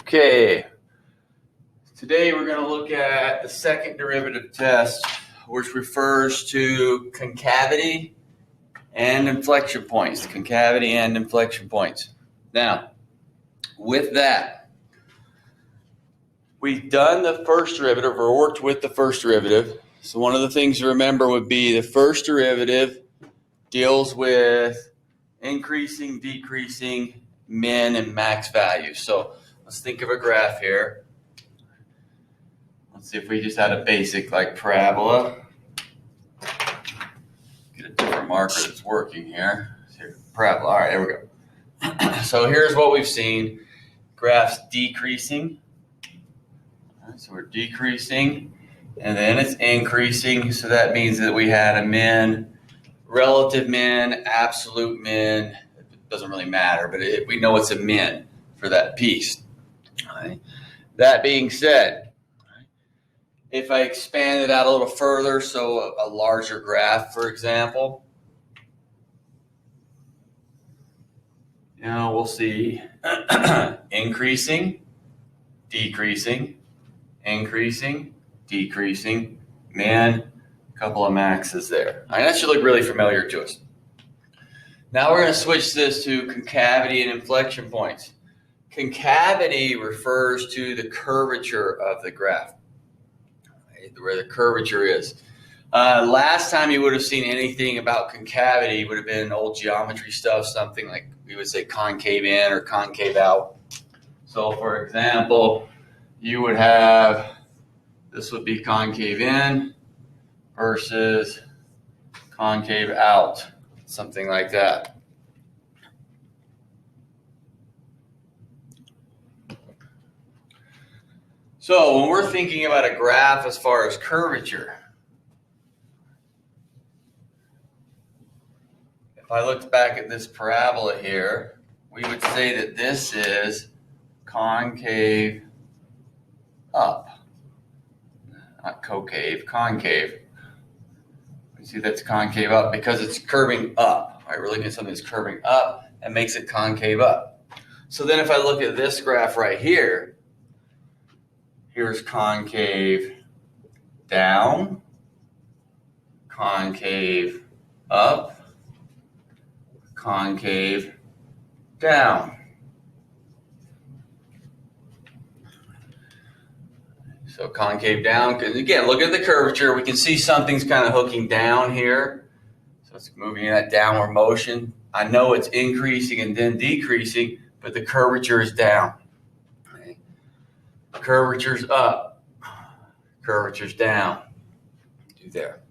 Okay, today we're going to look at the second derivative test, which refers to concavity and inflection points. Concavity and inflection points. Now, with that, we've done the first derivative or worked with the first derivative. So one of the things to remember would be the first derivative deals with increasing, decreasing min and max values. So let's think of a graph here. Let's see if we just had a basic like parabola. Get a different marker that's working here. Here, parabola. All right, there we go. So here's what we've seen. Graph's decreasing. All right, so we're decreasing, and then it's increasing. So that means that we had a min, relative min, absolute min. It doesn't really matter, but we know it's a min for that piece. All right. That being said, if I expand it out a little further, so a larger graph, for example, we'll see increasing, decreasing, increasing, decreasing, min, a couple of maxes there. All right, that should look really familiar to us. Now we're going to switch this to concavity and inflection points. Concavity refers to the curvature of the graph, where the curvature is. Last time you would have seen anything about concavity would have been old geometry stuff, something like we would say concave in or concave out. So for example, you would have, this would be concave in versus concave out, something like that. So when we're thinking about a graph as far as curvature, if I looked back at this parabola here, we would say that this is concave up. Not concave, concave. You see that's concave up because it's curving up. Right? We're looking at something that's curving up and makes it concave up. So then if I look at this graph right here, here's concave down, concave up, concave down. So concave down, because again, look at the curvature. We can see something's kind of hooking down here. So it's moving in that downward motion. I know it's increasing and then decreasing, but the curvature is down. Okay. Curvature's up, curvature's down. Do there.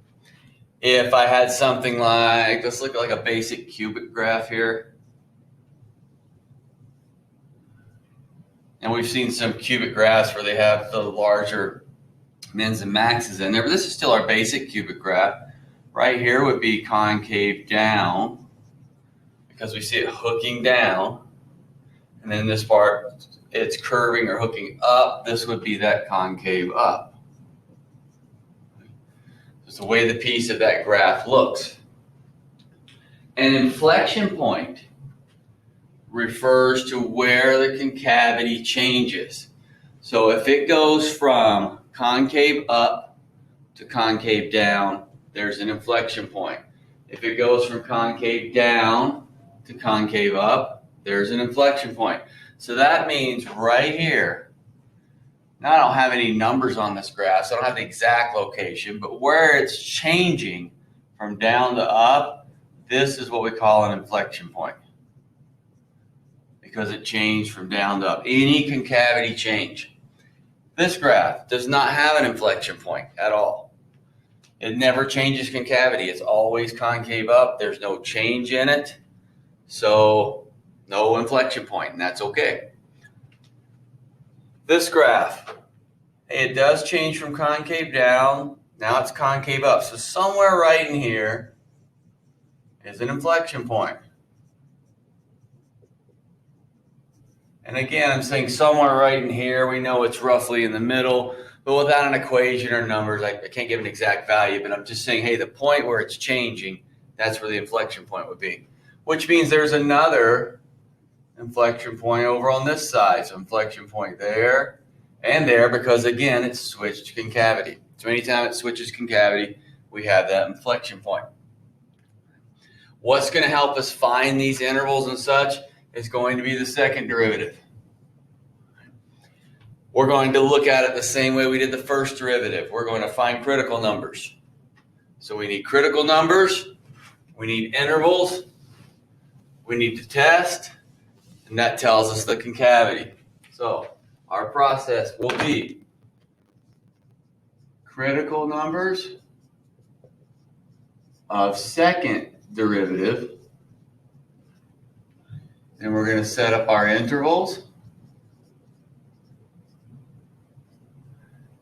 If I had something like, let's look at like a basic cubic graph here. And we've seen some cubic graphs where they have the larger mins and maxes in there, but this is still our basic cubic graph. Right here would be concave down because we see it hooking down. And then this part, it's curving or hooking up. This would be that concave up. It's the way the piece of that graph looks. An inflection point refers to where the concavity changes. So if it goes from concave up to concave down, there's an inflection point. If it goes from concave down to concave up, there's an inflection point. So that means right here, now I don't have any numbers on this graph, so I don't have the exact location, but where it's changing from down to up, this is what we call an inflection point, because it changed from down to up. Any concavity change. This graph does not have an inflection point at all. It never changes concavity. It's always concave up. There's no change in it. So no inflection point, and that's okay. This graph, it does change from concave down. Now it's concave up. So somewhere right in here is an inflection point. And again, I'm saying somewhere right in here. We know it's roughly in the middle, but without an equation or numbers, I can't give an exact value, but I'm just saying, hey, the point where it's changing, that's where the inflection point would be, which means there's another inflection point over on this side. So inflection point there and there, because again, it's switched concavity. So anytime it switches concavity, we have that inflection point. What's going to help us find these intervals and such is going to be the second derivative. We're going to look at it the same way we did the first derivative. We're going to find critical numbers. So we need critical numbers, we need intervals, we need to test, and that tells us the concavity. So our process will be critical numbers of second derivative, and we're going to set up our intervals,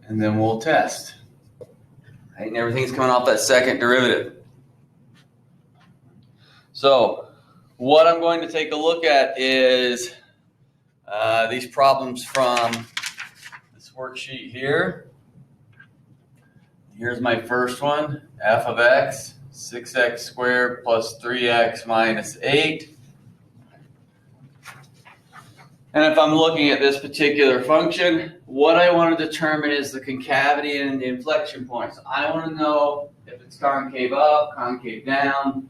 and then we'll test. Right, and everything's coming off that second derivative. So what I'm going to take a look at is these problems from this worksheet here. Here's my first one, f of x, 6x squared plus 3x minus 8. And if I'm looking at this particular function, what I want to determine is the concavity and the inflection points. I want to know if it's concave up, concave down.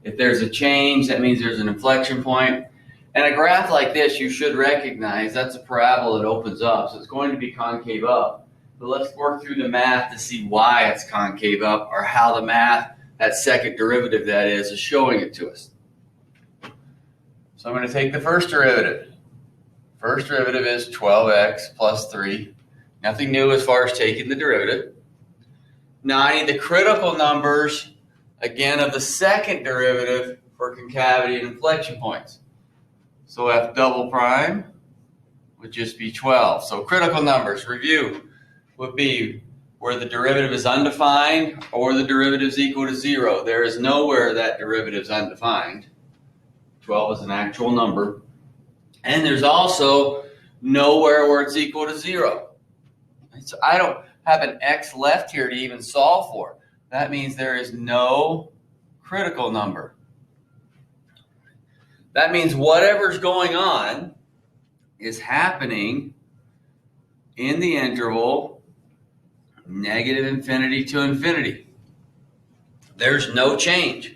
If there's a change, that means there's an inflection point. And a graph like this, you should recognize that's a parabola that opens up. So it's going to be concave up. But let's work through the math to see why it's concave up, or how the math, that second derivative that is showing it to us. So I'm going to take the first derivative. First derivative is 12x plus 3. Nothing new as far as taking the derivative. Now I need the critical numbers, again, of the second derivative for concavity and inflection points. So f double prime would just be 12. So critical numbers, review, would be where the derivative is undefined or the derivative is equal to 0. There is nowhere that derivative is undefined. 12 is an actual number. And there's also nowhere where it's equal to 0. So I don't have an x left here to even solve for. That means there is no critical number. That means whatever's going on is happening in the interval negative infinity to infinity. There's no change.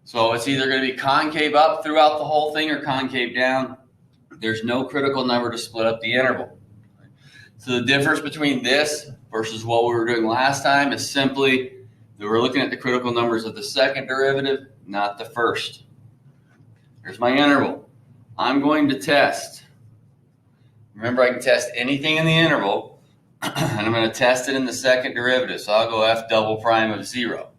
So it's either going to be concave up throughout the whole thing or concave down. There's no critical number to split up the interval. So the difference between this versus what we were doing last time is simply that we're looking at the critical numbers of the second derivative, not the first. Here's my interval. I'm going to test. Remember, I can test anything in the interval, and I'm going to test it in the second derivative. So I'll go f double prime of 0.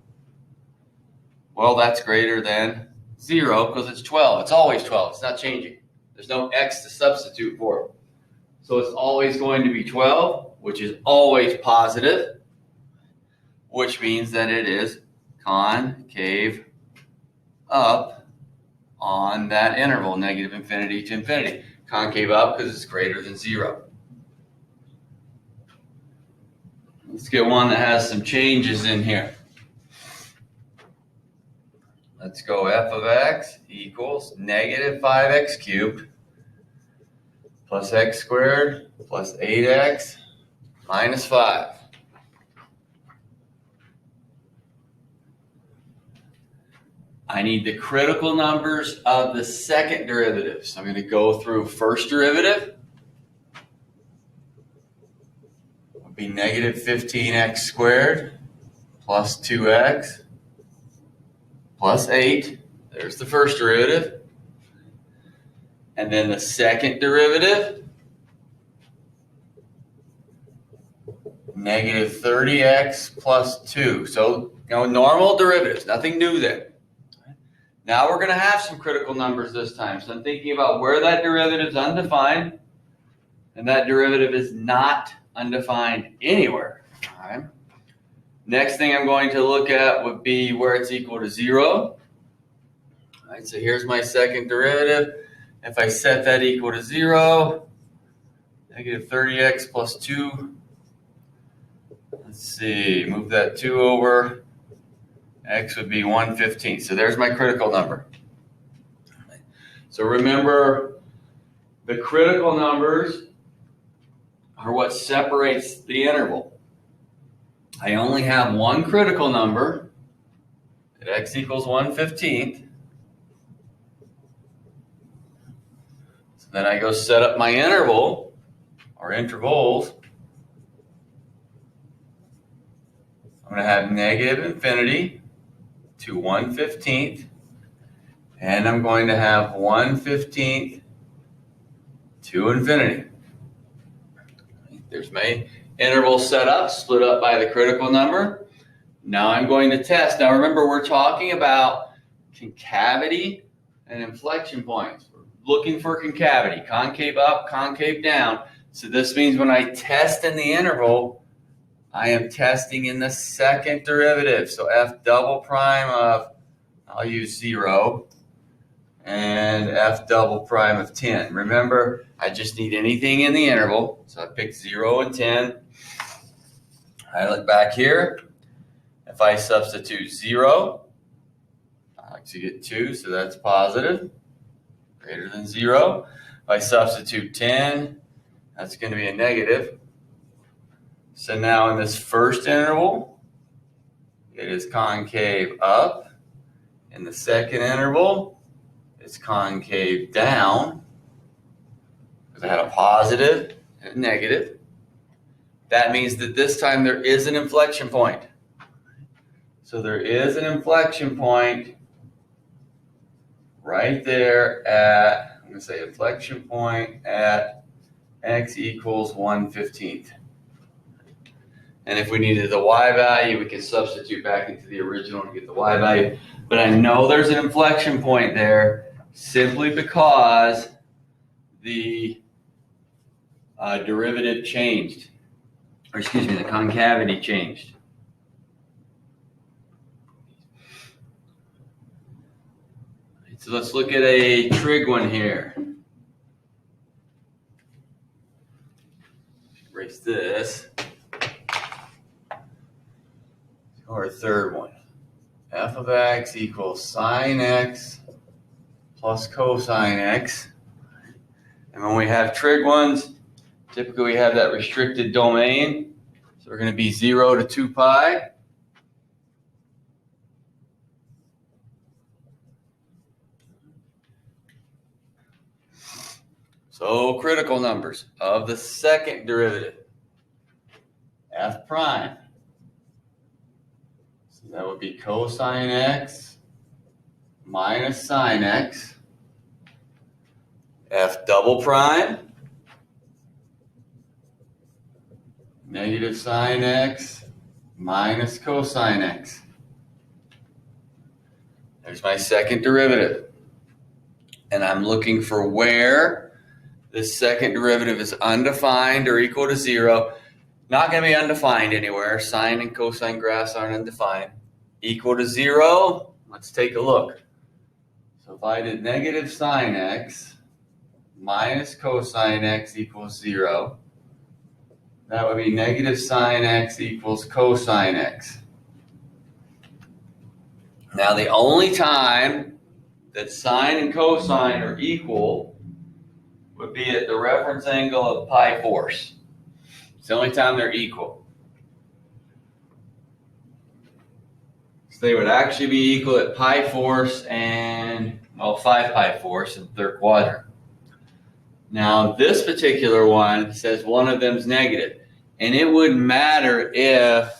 Well, that's greater than 0 because it's 12. It's always 12. It's not changing. There's no x to substitute for it. So it's always going to be 12, which is always positive, which means that it is concave up on that interval, negative infinity to infinity. Concave up because it's greater than 0. Let's get one that has some changes in here. Let's go f of x equals negative 5x cubed plus x squared plus 8x minus 5. I need the critical numbers of the second derivative. So I'm going to go through first derivative. It would be negative 15x squared plus 2x plus 8. There's the first derivative. And then the second derivative, negative 30x plus 2. So, normal derivatives, nothing new there. Now we're going to have some critical numbers this time. So I'm thinking about where that derivative is undefined, and that derivative is not undefined anywhere. All right. Next thing I'm going to look at would be where it's equal to 0. All right, so here's my second derivative. If I set that equal to 0, negative 30x plus 2. Let's see, move that 2 over. X would be 1/15. So there's my critical number. So remember, the critical numbers are what separates the interval. I only have one critical number at x equals 1/15. So then I go set up my interval, or intervals. I'm going to have negative infinity to 1/15, and I'm going to have 1/15 to infinity. There's my interval set up, split up by the critical number. Now I'm going to test. Now remember, we're talking about concavity and inflection points. We're looking for concavity, concave up, concave down. So this means when I test in the interval, I am testing in the second derivative. So f double prime of, I'll use 0, and f double prime of 10. Remember, I just need anything in the interval. So I picked 0 and 10. I look back here. If I substitute 0, I actually get 2, so that's positive, greater than 0. If I substitute 10, that's going to be a negative. So now in this first interval, it is concave up. In the second interval, it's concave down, because I had a positive and a negative. That means that this time there is an inflection point. So there is an inflection point right there at, I'm going to say inflection point at x equals 1/15. And if we needed the y value, we could substitute back into the original and get the y value. But I know there's an inflection point there simply because the derivative changed. Or excuse me, the concavity changed. So let's look at a trig one here. Erase this. Or a third one. F of x equals sine x plus cosine x. And when we have trig ones, typically we have that restricted domain. So we're going to be 0 to 2 pi. So critical numbers of the second derivative, f prime. So that would be cosine x minus sine x. F double prime, negative sine x minus cosine x. There's my second derivative. And I'm looking for where this second derivative is undefined or equal to 0. Not going to be undefined anywhere. Sine and cosine graphs aren't undefined. Equal to 0, let's take a look. So if I did negative sine x minus cosine x equals 0, that would be negative sine x equals cosine x. Now the only time that sine and cosine are equal would be at the reference angle of pi force. It's the only time they're equal. So they would actually be equal at pi force and, well, 5 pi force in the third quadrant. Now this particular one says one of them is negative. And it wouldn't matter if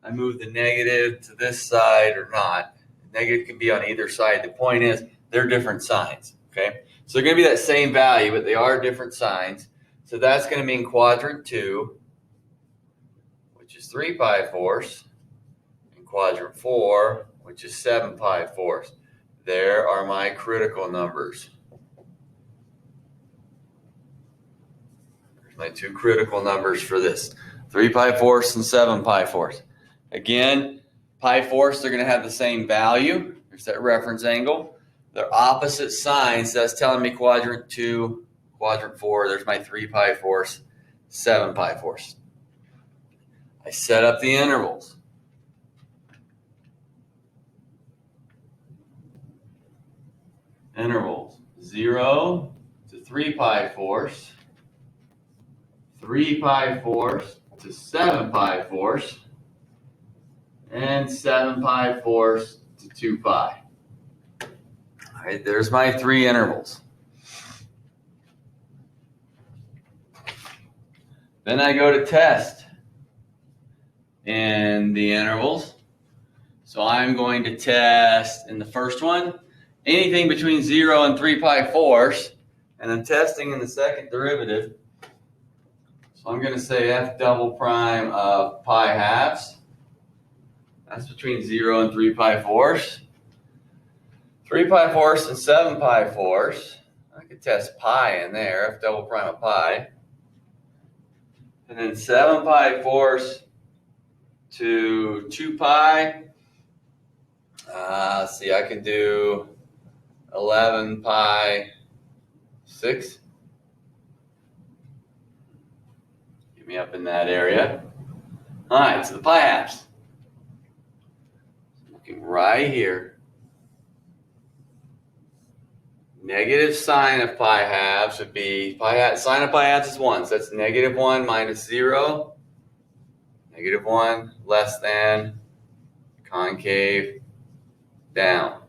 I move the negative to this side or not. The negative can be on either side. The point is, they're different signs. Okay? So they're going to be that same value, but they are different signs. So that's going to mean quadrant 2, which is 3 pi force, and quadrant 4, which is 7 pi force. There are my critical numbers. There's my two critical numbers for this. 3 pi force and 7 pi force. Again, pi force, they're going to have the same value. There's that reference angle. They're opposite signs. That's telling me quadrant 2, quadrant 4. There's my 3 pi force, 7 pi force. I set up the intervals. Intervals 0 to 3 pi fourths, 3 pi fourths to 7 pi fourths, and 7 pi fourths to 2 pi. All right, there's my three intervals. Then I go to test in the intervals. So I'm going to test in the first one anything between 0 and 3 pi fourths, and I'm testing in the second derivative. So I'm going to say f double prime of pi halves. That's between 0 and 3 pi fourths. 3 pi fourths and 7 pi fourths. I could test pi in there, f double prime of pi. And then 7 pi fourths to 2 pi. Let's see, I can do 11 pi 6. Get me up in that area. All right, so the pi halves. Looking right here. Negative sine of pi halves would be, sine of pi halves is 1, so that's negative 1 minus 0. Negative 1 less than concave down.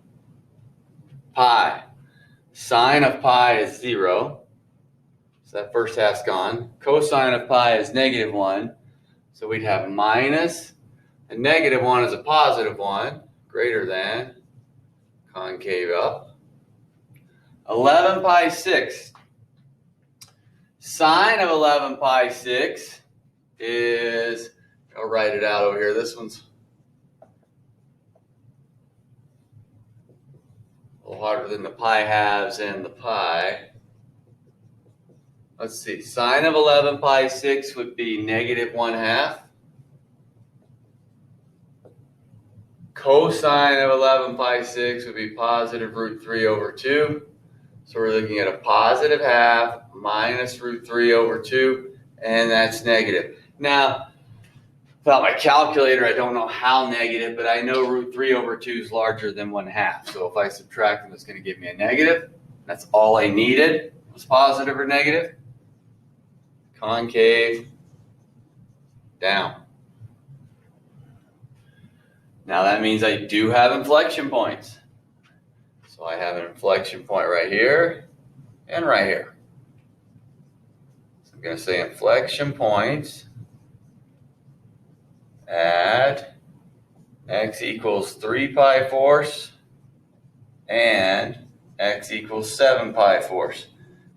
Pi. Sine of pi is 0. So that first half's gone. Cosine of pi is negative 1. So we'd have minus. And negative 1 is a positive 1. Greater than. Concave up. 11 pi 6. Sine of 11 pi 6 is, I'll write it out over here. This one's a little harder than the pi halves and the pi. Let's see. Sine of 11 pi 6 would be negative 1/2. Cosine of 11 pi 6 would be positive root 3 over 2. So we're looking at a positive half minus root 3 over 2, and that's negative. Now, without my calculator, I don't know how negative, but I know root 3 over 2 is larger than 1/2. So if I subtract them, it's going to give me a negative. That's all I needed was positive or negative. Concave down. Now that means I do have inflection points. So I have an inflection point right here and right here. So I'm going to say inflection points at x equals 3 pi fourths and x equals 7 pi fourths.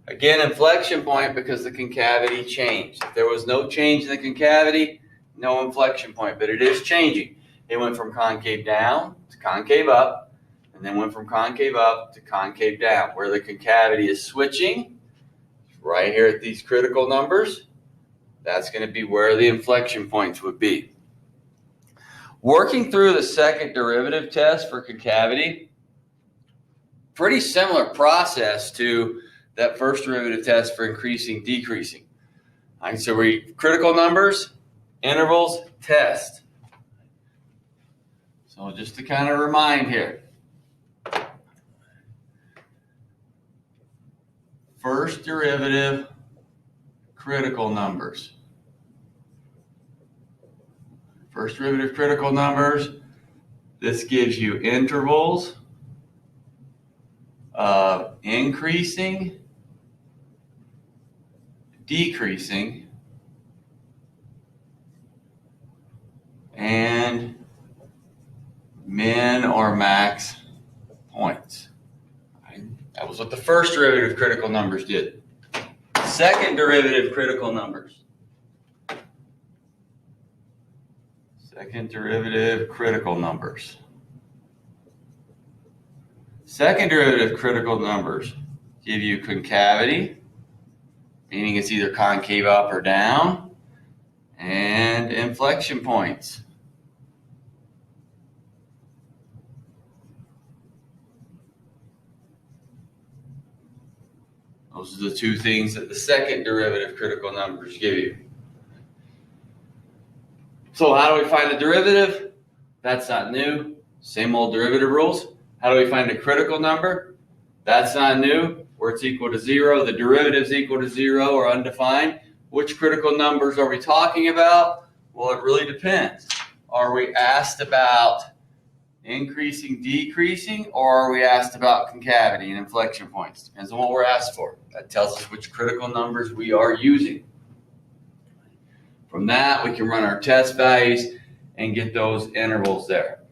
Again, inflection point because the concavity changed. If there was no change in the concavity, no inflection point, but it is changing. It went from concave down to concave up, and then went from concave up to concave down. Where the concavity is switching, right here at these critical numbers, that's going to be where the inflection points would be. Working through the second derivative test for concavity, pretty similar process to that first derivative test for increasing, decreasing. All right, so critical numbers, intervals, test. So just to kind of remind here. First derivative, critical numbers. First derivative critical numbers, this gives you intervals of increasing, decreasing, and min or max points. That was what the first derivative critical numbers did. Second derivative critical numbers. Second derivative critical numbers. Second derivative critical numbers give you concavity, meaning it's either concave up or down, and inflection points. Those are the two things that the second derivative critical numbers give you. So how do we find a derivative? That's not new. Same old derivative rules. How do we find a critical number? That's not new. where it's equal to 0, the derivative is equal to 0 or undefined. Which critical numbers are we talking about? Well, it really depends. Are we asked about increasing, decreasing, or are we asked about concavity and inflection points? Depends on what we're asked for. That tells us which critical numbers we are using. From that, we can run our test values and get those intervals there.